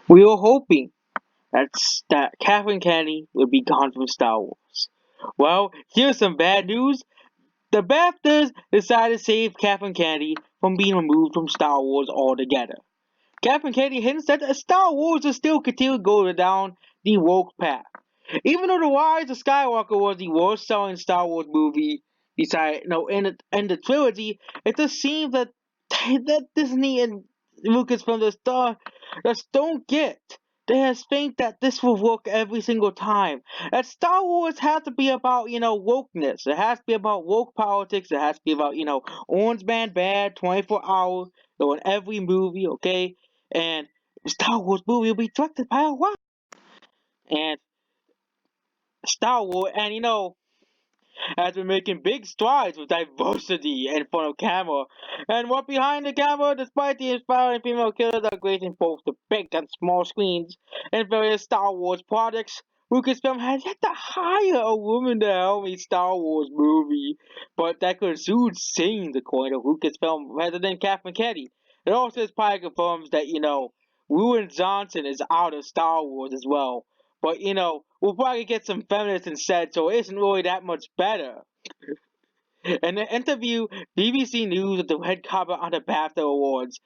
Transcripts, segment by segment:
We were hoping that Kathleen Kennedy would be gone from Star Wars. Well, here's some bad news. The BAFTAs decided to save Kathleen Kennedy from being removed from Star Wars altogether. Kathleen Kennedy hints that Star Wars will still continue to go down the woke path. Even though The Rise of Skywalker was the worst selling Star Wars movie in the trilogy, it just seems that Disney and Lucasfilm just don't get. They just think that this will work every single time. That Star Wars has to be about, wokeness. It has to be about woke politics. It has to be about, Orange Man Bad, 24 hours, in every movie, okay? And Star Wars movie will be directed by a white. And Star Wars, and has been making big strides with diversity in front of camera. And what behind the camera, despite the inspiring female killers are gracing both the big and small screens in various Star Wars projects, Lucasfilm has yet to hire a woman to helm a Star Wars movie. But that could soon change, according to Lucasfilm President Kathleen Kennedy. It also is probably confirms that, Ruin Johnson is out of Star Wars as well. But we'll probably get some feminists instead, so it isn't really that much better. In an interview, BBC News with the red carpet on the BAFTA Awards,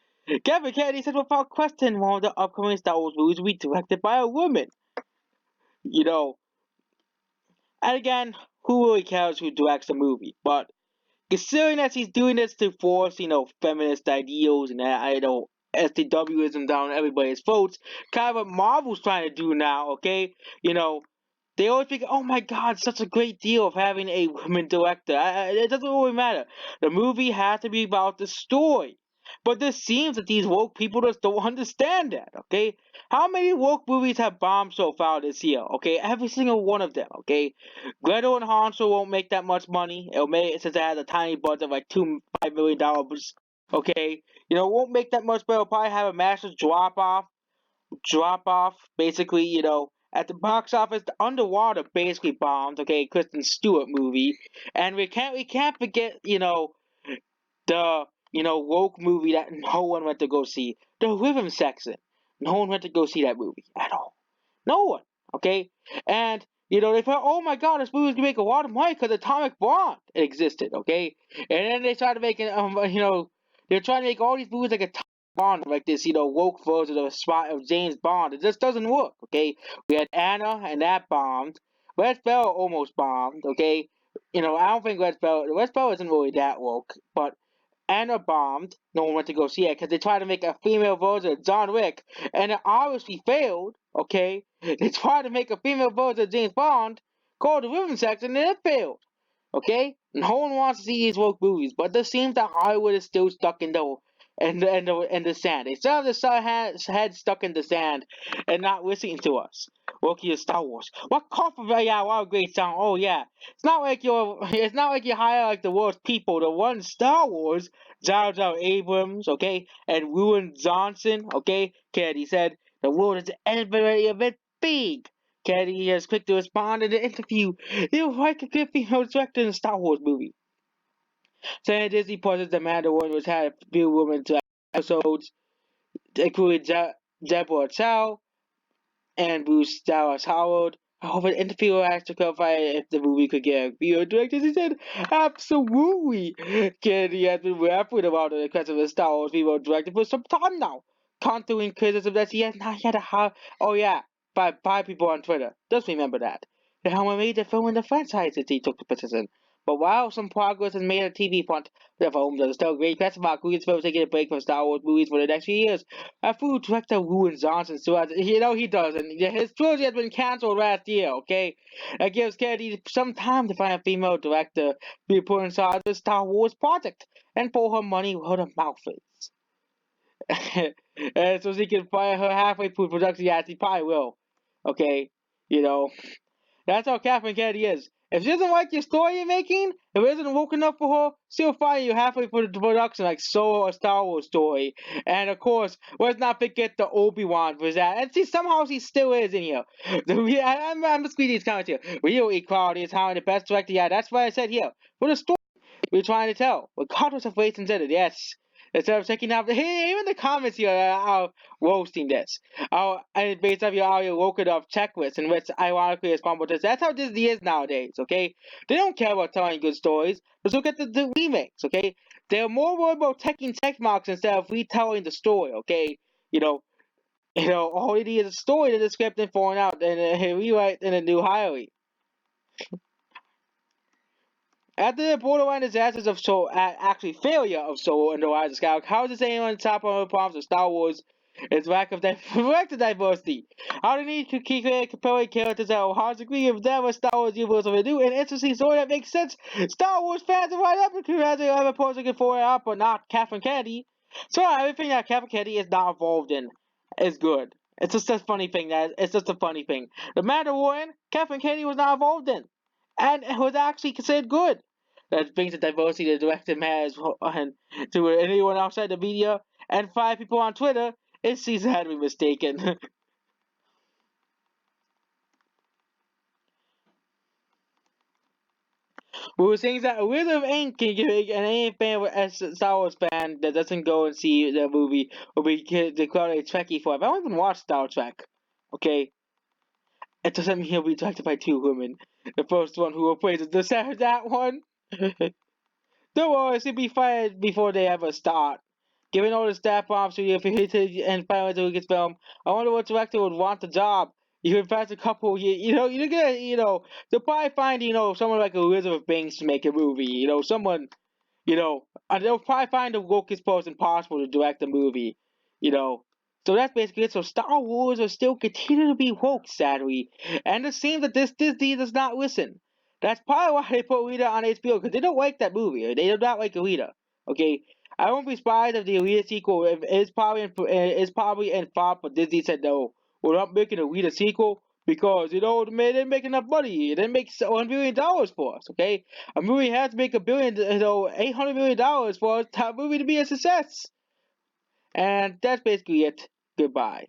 Kevin Kennedy said without question one of the upcoming Star Wars movies will be directed by a woman. You know, and again, who really cares who directs the movie? But considering that she's doing this to force, feminist ideals and STWism down everybody's throats, kind of what Marvel's trying to do now, okay? You know, they always think, oh my god, such a great deal of having a woman director. It doesn't really matter. The movie has to be about the story. But this seems that these woke people just don't understand that, okay? How many woke movies have bombed so far this year, okay? Every single one of them, okay? Gretel and Hansel won't make that much money. It'll make, since it has a tiny budget of like $5 million, okay? It won't make that much, but it'll probably have a massive drop off, basically, at the box office. The Underwater basically bombed, okay, Kristen Stewart movie, and we can't forget, the woke movie that no one went to go see, the Rhythm Section. No one went to go see that movie at all. No one, okay, and. They thought, oh my god, this movie's gonna make a lot of money because Atomic Blonde existed, okay? And then they started making, they're trying to make all these movies like a Bond, like this, woke version of a spot of James Bond. It just doesn't work, okay? We had Anna, and that bombed. Red Spell almost bombed, okay? I don't think Red Spell isn't really that woke, but Anna bombed. No one went to go see it because they tried to make a female version of John Wick, and it obviously failed, okay? They tried to make a female version of James Bond called the Women Section, and it failed, okay? No one wants to see these woke movies, but it seems that Hollywood is still stuck in the sand. They still have head stuck in the sand and not listening to us. Loki is Star Wars. What coffee? Yeah, what a great song. Oh yeah. It's not like you hire like the worst people. The one Star Wars, Jar Jar Abrams, okay, and Ruin Johnson, okay. Kennedy said the world is already a bit big. Kennedy has quick to respond in the interview. He was like a good female director in a Star Wars movie. Saying Disney Plus The Mandalorian, which had a few women to episodes, including Deborah Chow and Bruce Dallas Howard. However, the interviewer asked to clarify if the movie could get a female director. He said, absolutely. Kennedy has been rapping about the request of a Star Wars female director for some time now, countering criticism that he has not yet had. Oh yeah, by five people on Twitter. Just remember that. The helmet made the film in the franchise since he took the position. But while some progress is made on the TV front, the film does still great press about Lucasfilm taking a break from Star Wars movies for the next few years. Food director Ruin Johnson still has, he doesn't. His trilogy has been canceled last year, okay? That gives Kennedy some time to find a female director to be put in charge of the Star Wars project and pour her money where her mouth is. And so she can fire her halfway through production. Yeah, she probably will, okay? You know, that's how Kathleen Kennedy is. If she doesn't like your story you're making, if it isn't woke enough for her, she'll fire you halfway through the production, like Solo or Star Wars story. And of course, let's not forget the Obi-Wan for that. And see, somehow she still is in here. I'm just reading these comments here. Real equality is how the best director. Yeah, that's what I said here. For the story we're trying to tell, regardless of race and gender. Yes, Instead of checking out, hey, even the comments here are roasting this. And based off your woken up checklist, in which ironically is fumbled this. That's how Disney is nowadays, okay? They don't care about telling good stories. Let's look at the remakes, okay? They're more worried about taking check marks instead of retelling the story, okay? You know, all it is a story that the script and falling out and a rewrite and a new hiring. After the borderline disasters of actually failure of Solo and the Rise of Skywalker, how does anyone top on the problems of Star Wars is lack of diversity? How do you need to keep compelling characters that are hard to agree with them with Star Wars universe of a new and interesting story that makes sense? Star Wars fans are right up and congratulating other opposed looking for it up, but not Kathleen Kennedy. So everything that Kathleen Kennedy is not involved in is good. It's just a funny thing that it's just a funny thing. The Mandalorian, Kathleen Kennedy was not involved in, and it was actually considered good. That brings the diversity the director has and to anyone outside the media and 5 people on Twitter. It seems had been mistaken. We were saying that a Wizard of Ink can give an any fan as a Star Wars fan that doesn't go and see the movie will be declared a Trekkie for it. I don't even watch Star Trek. Okay, it doesn't mean he'll be directed by 2 women. The first one who replaces that one. Don't worry, she'll be fired before they ever start. Given all the staff bombs to and finally to Lucasfilm, I wonder what director would want the job. You can pass a couple, you get, they'll probably find, someone like Elizabeth Banks to make a movie, someone, and they'll probably find the wokest person possible to direct the movie, you know. So that's basically it. So Star Wars will still continue to be woke, sadly, and it seems that this Disney does not listen. That's probably why they put Rita on HBO because they don't like that movie. They do not like Rita. Okay, I won't be surprised if the Alita sequel is probably in thought, but Disney said no, we're not making a Alita sequel because they didn't make enough money. It didn't make $1 billion for us. Okay, a movie has to make $800 million for a movie to be a success, and that's basically it. Goodbye.